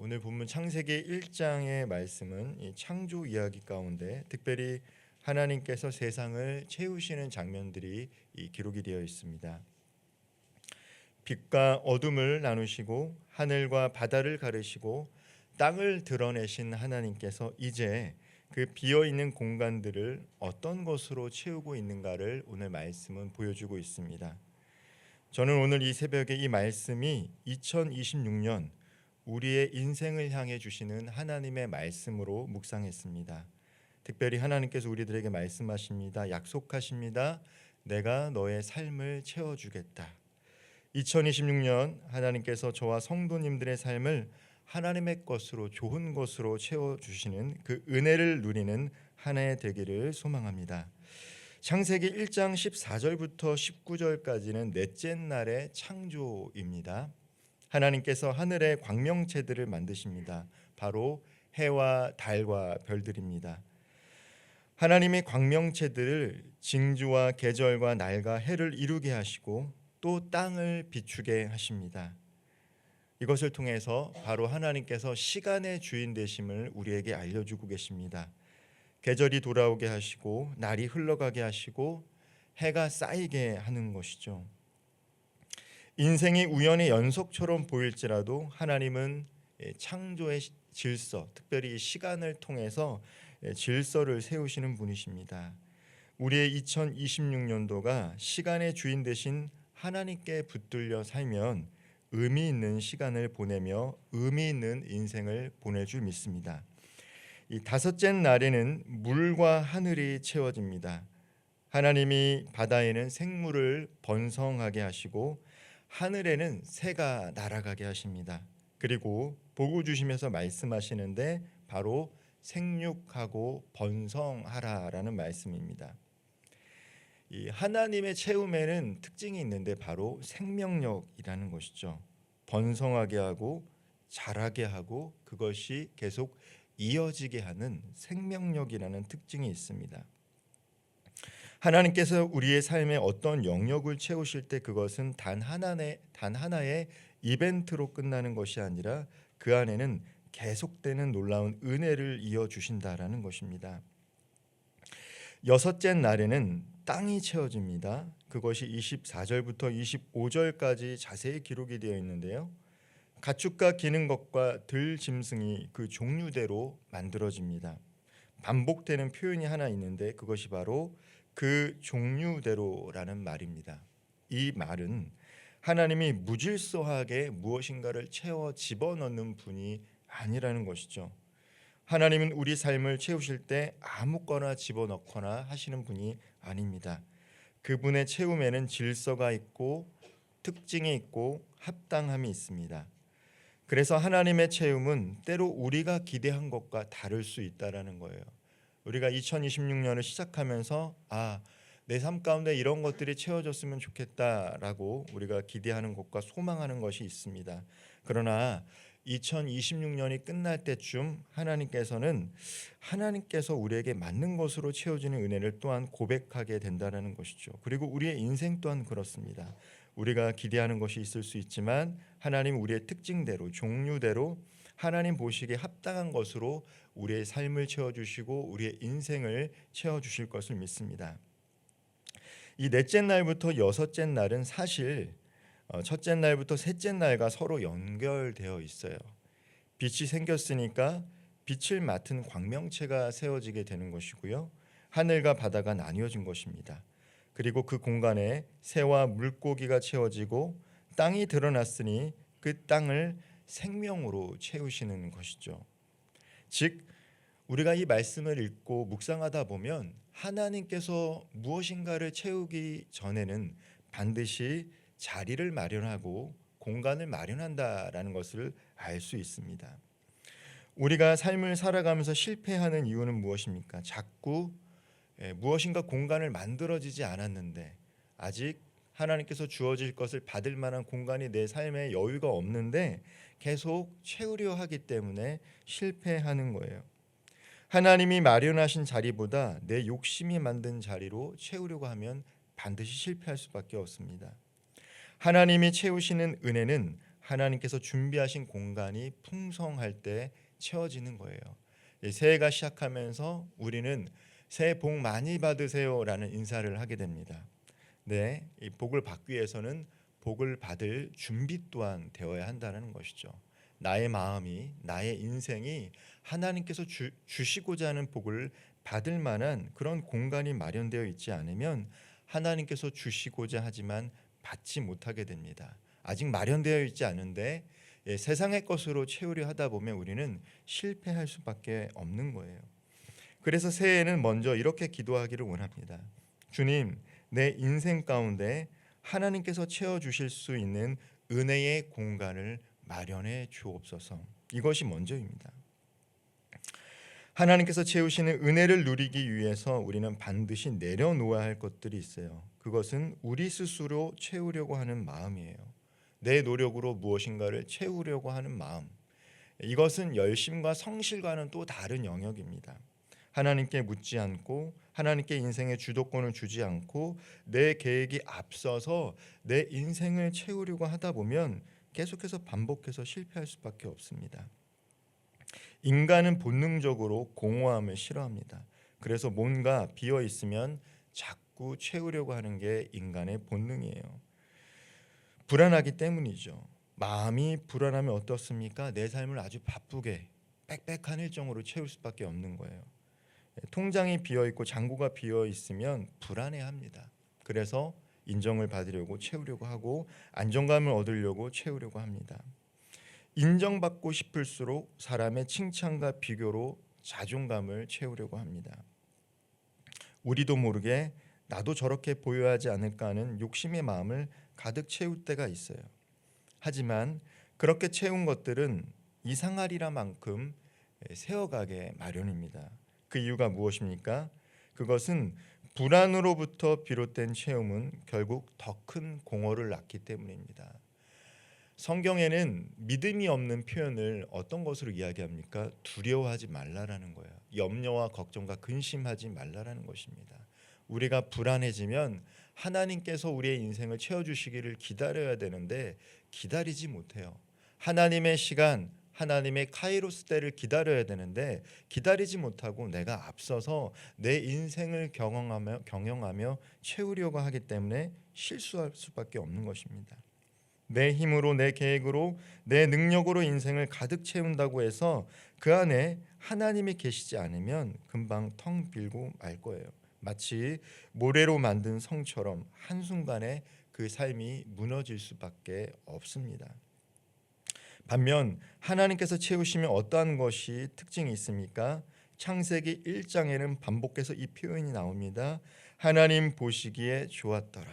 오늘 본문 창세기 1장의 말씀은 이 창조 이야기 가운데 특별히 하나님께서 세상을 채우시는 장면들이 기록이 되어 있습니다. 빛과 어둠을 나누시고 하늘과 바다를 가르시고 땅을 드러내신 하나님께서 이제 그 비어있는 공간들을 어떤 것으로 채우고 있는가를 오늘 말씀은 보여주고 있습니다. 저는 오늘 이 새벽에 이 말씀이 2026년 우리의 인생을 향해 주시는 하나님의 말씀으로 묵상했습니다. 특별히 하나님께서 우리들에게 말씀하십니다. 약속하십니다. 내가 너의 삶을 채워주겠다. 2026년 하나님께서 저와 성도님들의 삶을 하나님의 것으로 좋은 것으로 채워주시는 그 은혜를 누리는 한 해 되기를 소망합니다. 창세기 1장 14절부터 19절까지는 넷째 날의 창조입니다. 하나님께서 하늘의 광명체들을 만드십니다. 바로 해와 달과 별들입니다. 하나님의 광명체들을 징조와 계절과 날과 해를 이루게 하시고 또 땅을 비추게 하십니다. 이것을 통해서 바로 하나님께서 시간의 주인 되심을 우리에게 알려주고 계십니다. 계절이 돌아오게 하시고 날이 흘러가게 하시고 해가 쌓이게 하는 것이죠. 인생이 우연의 연속처럼 보일지라도 하나님은 창조의 질서, 특별히 시간을 통해서 질서를 세우시는 분이십니다. 우리의 2026년도가 시간의 주인 되신 하나님께 붙들려 살면 의미 있는 시간을 보내며 의미 있는 인생을 보낼 줄 믿습니다. 이 다섯째 날에는 물과 하늘이 채워집니다. 하나님이 바다에는 생물을 번성하게 하시고 하늘에는 새가 날아가게 하십니다. 그리고 보고 주시면서 말씀하시는데 바로 생육하고 번성하라라는 말씀입니다. 이 하나님의 채움에는 특징이 있는데 바로 생명력이라는 것이죠. 번성하게 하고 자라게 하고 그것이 계속 이어지게 하는 생명력이라는 특징이 있습니다. 하나님께서 우리의 삶에 어떤 영역을 채우실 때 그것은 단 하나의 이벤트로 끝나는 것이 아니라 그 안에는 계속되는 놀라운 은혜를 이어주신다라는 것입니다. 여섯째 날에는 땅이 채워집니다. 그것이 24절부터 25절까지 자세히 기록이 되어 있는데요. 가축과 기는 것과 들 짐승이 그 종류대로 만들어집니다. 반복되는 표현이 하나 있는데 그것이 바로 그 종류대로라는 말입니다. 이 말은 하나님이 무질서하게 무엇인가를 채워 집어넣는 분이 아니라는 것이죠. 하나님은 우리 삶을 채우실 때 아무거나 집어넣거나 하시는 분이 아닙니다. 그분의 채움에는 질서가 있고 특징이 있고 합당함이 있습니다. 그래서 하나님의 채움은 때로 우리가 기대한 것과 다를 수 있다라는 거예요. 우리가 2026년을 시작하면서 내 삶 가운데 이런 것들이 채워졌으면 좋겠다라고 우리가 기대하는 것과 소망하는 것이 있습니다. 그러나 2026년이 끝날 때쯤 하나님께서 우리에게 맞는 것으로 채워지는 은혜를 또한 고백하게 된다는 것이죠. 그리고 우리의 인생 또한 그렇습니다. 우리가 기대하는 것이 있을 수 있지만 하나님 우리의 특징대로 종류대로 하나님 보시기에 합당한 것으로 우리의 삶을 채워주시고 우리의 인생을 채워주실 것을 믿습니다. 이 넷째 날부터 여섯째 날은 사실 첫째 날부터 셋째 날과 서로 연결되어 있어요. 빛이 생겼으니까 빛을 맡은 광명체가 세워지게 되는 것이고요. 하늘과 바다가 나뉘어진 것입니다. 그리고 그 공간에 새와 물고기가 채워지고 땅이 드러났으니 그 땅을 생명으로 채우시는 것이죠. 즉 우리가 이 말씀을 읽고 묵상하다 보면 하나님께서 무엇인가를 채우기 전에는 반드시 자리를 마련하고 공간을 마련한다라는 것을 알 수 있습니다. 우리가 삶을 살아가면서 실패하는 이유는 무엇입니까? 자꾸 무엇인가 공간을 만들어지지 않았는데 아직 하나님께서 주어질 것을 받을 만한 공간이 내 삶에 여유가 없는데 계속 채우려 하기 때문에 실패하는 거예요. 하나님이 마련하신 자리보다 내 욕심이 만든 자리로 채우려고 하면 반드시 실패할 수밖에 없습니다. 하나님이 채우시는 은혜는 하나님께서 준비하신 공간이 풍성할 때 채워지는 거예요. 새해가 시작하면서 우리는 새해 복 많이 받으세요라는 인사를 하게 됩니다. 네, 이 복을 받기 위해서는 복을 받을 준비 또한 되어야 한다는 것이죠. 나의 마음이, 나의 인생이 하나님께서 주시고자 하는 복을 받을 만한 그런 공간이 마련되어 있지 않으면 하나님께서 주시고자 하지만 받지 못하게 됩니다. 아직 마련되어 있지 않은데 세상의 것으로 채우려 하다 보면 우리는 실패할 수밖에 없는 거예요. 그래서 새해에는 먼저 이렇게 기도하기를 원합니다. 주님, 내 인생 가운데 하나님께서 채워주실 수 있는 은혜의 공간을 마련해 주옵소서. 이것이 먼저입니다. 하나님께서 채우시는 은혜를 누리기 위해서 우리는 반드시 내려놓아야 할 것들이 있어요. 그것은 우리 스스로 채우려고 하는 마음이에요. 내 노력으로 무엇인가를 채우려고 하는 마음. 이것은 열심과 성실과는 또 다른 영역입니다. 하나님께 묻지 않고 하나님께 인생의 주도권을 주지 않고 내 계획이 앞서서 내 인생을 채우려고 하다 보면 계속해서 반복해서 실패할 수밖에 없습니다. 인간은 본능적으로 공허함을 싫어합니다. 그래서 뭔가 비어 있으면 자꾸 채우려고 하는 게 인간의 본능이에요. 불안하기 때문이죠. 마음이 불안하면 어떻습니까? 내 삶을 아주 바쁘게 빽빽한 일정으로 채울 수밖에 없는 거예요. 통장이 비어 있고 잔고가 비어 있으면 불안해합니다. 그래서 인정을 받으려고 채우려고 하고 안정감을 얻으려고 채우려고 합니다. 인정받고 싶을수록 사람의 칭찬과 비교로 자존감을 채우려고 합니다. 우리도 모르게 나도 저렇게 보여야 하지 않을까 하는 욕심의 마음을 가득 채울 때가 있어요. 하지만 그렇게 채운 것들은 이상하리라 만큼 새어가게 마련입니다. 그 이유가 무엇입니까? 그것은 불안으로부터 비롯된 채움은 결국 더 큰 공허를 낳기 때문입니다. 성경에는 믿음이 없는 표현을 어떤 것으로 이야기합니까? 두려워하지 말라라는 거예요. 염려와 걱정과 근심하지 말라라는 것입니다. 우리가 불안해지면 하나님께서 우리의 인생을 채워주시기를 기다려야 되는데 기다리지 못해요. 하나님의 시간, 하나님의 카이로스 때를 기다려야 되는데 기다리지 못하고 내가 앞서서 내 인생을 경영하며 채우려고 하기 때문에 실수할 수밖에 없는 것입니다. 내 힘으로 내 계획으로 내 능력으로 인생을 가득 채운다고 해서 그 안에 하나님이 계시지 않으면 금방 텅 빌고 말 거예요. 마치 모래로 만든 성처럼 한순간에 그 삶이 무너질 수밖에 없습니다. 반면 하나님께서 채우시면 어떠한 것이 특징이 있습니까? 창세기 1장에는 반복해서 이 표현이 나옵니다. 하나님 보시기에 좋았더라.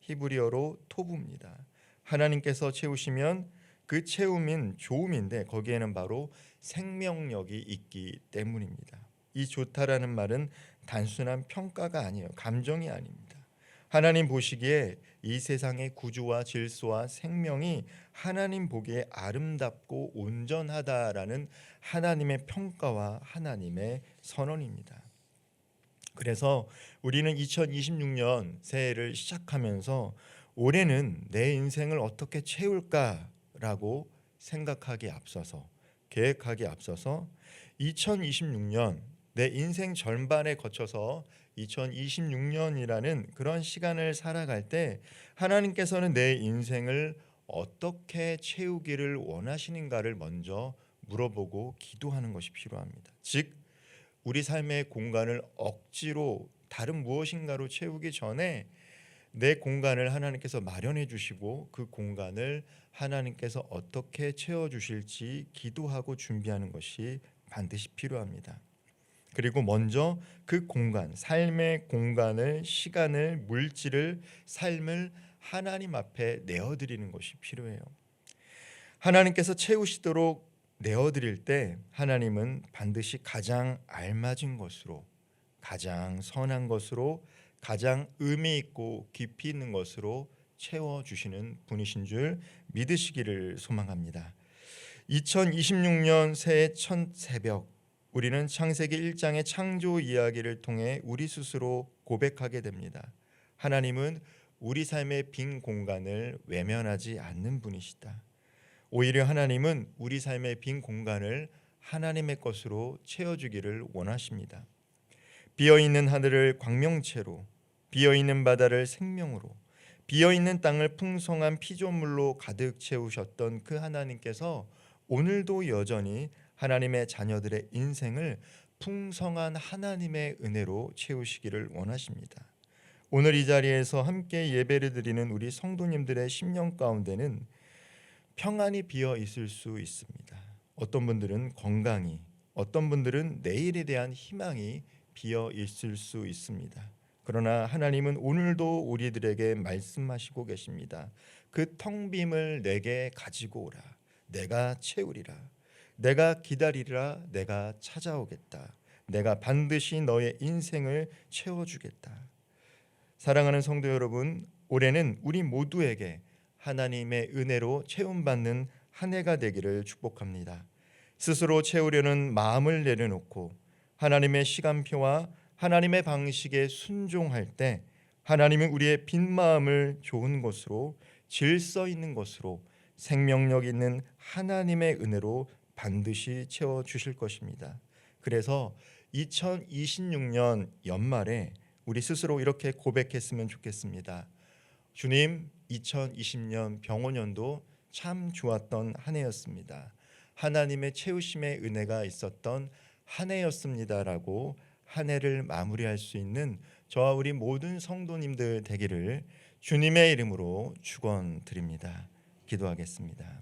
히브리어로 토부입니다. 하나님께서 채우시면 그 채움인 좋음인데 거기에는 바로 생명력이 있기 때문입니다. 이 좋다라는 말은 단순한 평가가 아니에요. 감정이 아닙니다. 하나님 보시기에 이 세상의 구조와 질서와 생명이 하나님 보기에 아름답고 온전하다라는 하나님의 평가와 하나님의 선언입니다. 그래서 우리는 2026년 새해를 시작하면서 올해는 내 인생을 어떻게 채울까라고 생각하기에 앞서서 계획하기에 앞서서 2026년 내 인생 전반에 거쳐서 2026년이라는 그런 시간을 살아갈 때 하나님께서는 내 인생을 어떻게 채우기를 원하시는가를 먼저 물어보고 기도하는 것이 필요합니다. 즉 우리 삶의 공간을 억지로 다른 무엇인가로 채우기 전에 내 공간을 하나님께서 마련해 주시고 그 공간을 하나님께서 어떻게 채워 주실지 기도하고 준비하는 것이 반드시 필요합니다. 그리고 먼저 그 공간, 삶의 공간을, 시간을, 물질을, 삶을 하나님 앞에 내어드리는 것이 필요해요. 하나님께서 채우시도록 내어드릴 때 하나님은 반드시 가장 알맞은 것으로, 가장 선한 것으로, 가장 의미 있고 깊이 있는 것으로 채워주시는 분이신 줄 믿으시기를 소망합니다. 2026년 새해 첫 새벽 우리는 창세기 1장의 창조 이야기를 통해 우리 스스로 고백하게 됩니다. 하나님은 우리 삶의 빈 공간을 외면하지 않는 분이시다. 오히려 하나님은 우리 삶의 빈 공간을 하나님의 것으로 채워주기를 원하십니다. 비어있는 하늘을 광명체로, 비어있는 바다를 생명으로, 비어있는 땅을 풍성한 피조물로 가득 채우셨던 그 하나님께서 오늘도 여전히 하나님의 자녀들의 인생을 풍성한 하나님의 은혜로 채우시기를 원하십니다. 오늘 이 자리에서 함께 예배를 드리는 우리 성도님들의 심령 가운데는 평안이 비어 있을 수 있습니다. 어떤 분들은 건강이, 어떤 분들은 내일에 대한 희망이 비어 있을 수 있습니다. 그러나 하나님은 오늘도 우리들에게 말씀하시고 계십니다. 그 텅 빔을 내게 가지고 오라. 내가 채우리라. 내가 기다리리라. 내가 찾아오겠다. 내가 반드시 너의 인생을 채워주겠다. 사랑하는 성도 여러분, 올해는 우리 모두에게 하나님의 은혜로 채움받는 한 해가 되기를 축복합니다. 스스로 채우려는 마음을 내려놓고 하나님의 시간표와 하나님의 방식에 순종할 때 하나님은 우리의 빈 마음을 좋은 것으로, 질서 있는 것으로, 생명력 있는 하나님의 은혜로 반드시 채워주실 것입니다. 그래서 2026년 연말에 우리 스스로 이렇게 고백했으면 좋겠습니다. 주님, 2020년 병원연도 참 좋았던 한 해였습니다. 하나님의 채우심의 은혜가 있었던 한 해였습니다라고 한 해를 마무리할 수 있는 저와 우리 모든 성도님들 되기를 주님의 이름으로 축원드립니다. 기도하겠습니다.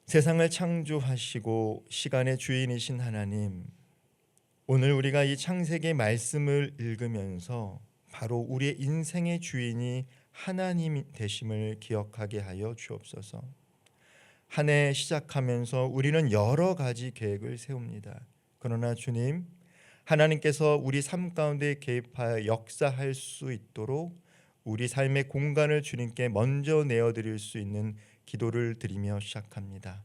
세상을 창조하시고 시간의 주인이신 하나님, 오늘 우리가 이 창세기 말씀을 읽으면서 바로 우리의 인생의 주인이 하나님 되심을 기억하게 하여 주옵소서. 한 해 시작하면서 우리는 여러 가지 계획을 세웁니다. 그러나 주님, 하나님께서 우리 삶 가운데 개입하여 역사할 수 있도록 우리 삶의 공간을 주님께 먼저 내어드릴 수 있는 기도를 드리며 시작합니다.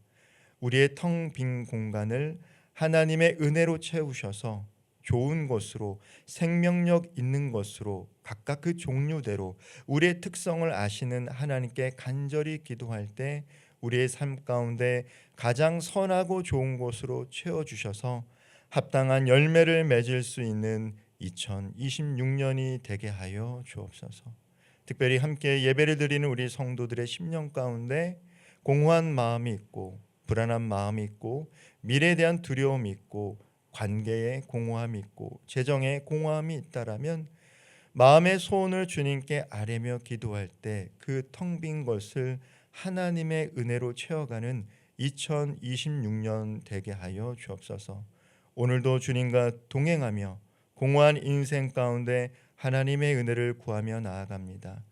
우리의 텅 빈 공간을 하나님의 은혜로 채우셔서 좋은 것으로, 생명력 있는 것으로, 각각 그 종류대로 우리의 특성을 아시는 하나님께 간절히 기도할 때 우리의 삶 가운데 가장 선하고 좋은 것으로 채워주셔서 합당한 열매를 맺을 수 있는 2026년이 되게 하여 주옵소서. 특별히 함께 예배를 드리는 우리 성도들의 심령 가운데 공허한 마음이 있고, 불안한 마음이 있고, 미래에 대한 두려움이 있고, 관계에 공허함이 있고, 재정에 공허함이 있다라면 마음의 소원을 주님께 아뢰며 기도할 때 그 텅 빈 것을 하나님의 은혜로 채워가는 2026년 되게 하여 주옵소서. 오늘도 주님과 동행하며 공허한 인생 가운데 하나님의 은혜를 구하며 나아갑니다.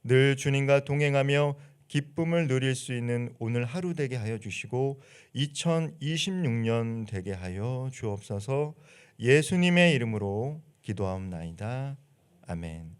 늘 주님과 동행하며 기쁨을 누릴 수 있는 오늘 하루 되게 하여 주시고 2026년 되게 하여 주옵소서. 예수님의 이름으로 기도하옵나이다. 아멘.